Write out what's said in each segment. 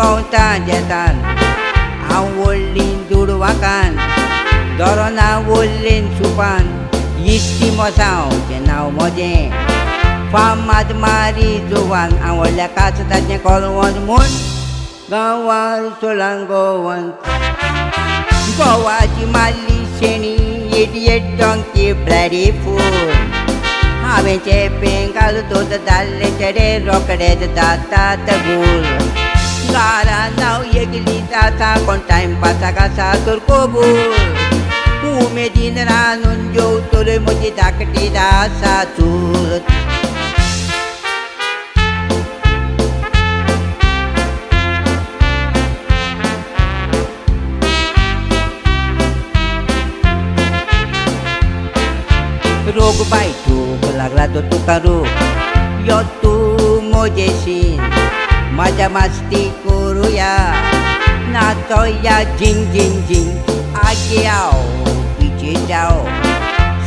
भोंवता जेतान हांव व्हडलीं दुडवाकान दोरोना व्हडलीं सुपान इश्टी मोसांवचें नांव म्हजें फामाद मारी जुवान हांव व्हडल्या काचताचें कोलवंत म्हूण गांवांत सोलांग गोवंत गोवाची मारली शेणी इडियट डॉंकी ब्लॅडी फूल हांवें चेपें घालूं दोत दाल्ले चेडे रोकडेच जातात गूल घरान हांव एकली आसा कोण टायमपासाक आसा तर कबूल उमेदीन रांदून जेवतलोय म्हजी धाकटी आसा चूल रोग बायटूक लागला तो तुका रोग यो तूं म्हजेशीन मजा मस्ती करुया नाचोया झिंग झिंग झिंग आगे आओ पीछे जाओ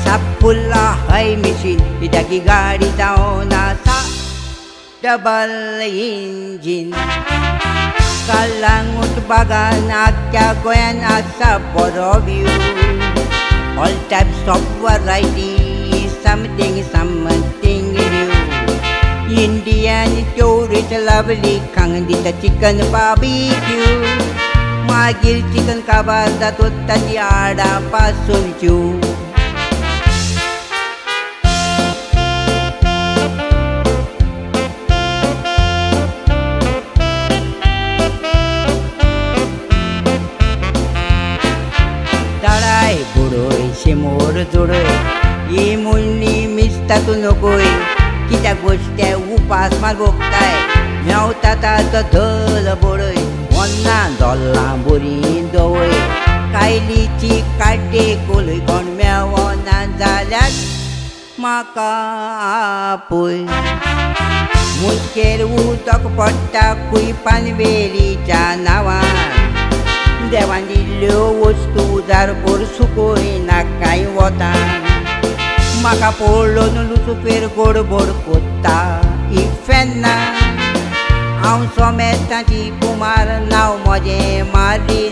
सब फुल्ला है मिशीन इदागी गाडी जाओ नासा डबल इंजिन कलांगूट बागान आख्या गोंयान आसा बरो view all types of variety something new Indian tourist lovely kangdita chicken barbecue मागीर चिकन काबार जातो ताची आडा पासून च्यू दाळाय बुडोय शेमोर जोडोय ही मुळणी मिस्ता तूं नकोय कित्याक गोश्टे उपास मागोगताय मेवता ताचो धल बोडय वन्ना दोल्लां बरी दवय कायलीची काड्डे कोलय कोण मेवना जाल्यार म्हाका आपय मुसकेर उदक पडटा कुयपान वेलीच्या नांवान देवान दिल्ल्यो वस्तू उदारभर सुकोय नाकाय वता म्हाका पळोवन लुचुपेर गोडबोड कोत्ता इफेन्ना हांव सोमेताची कुमार नांव म्हजें मारी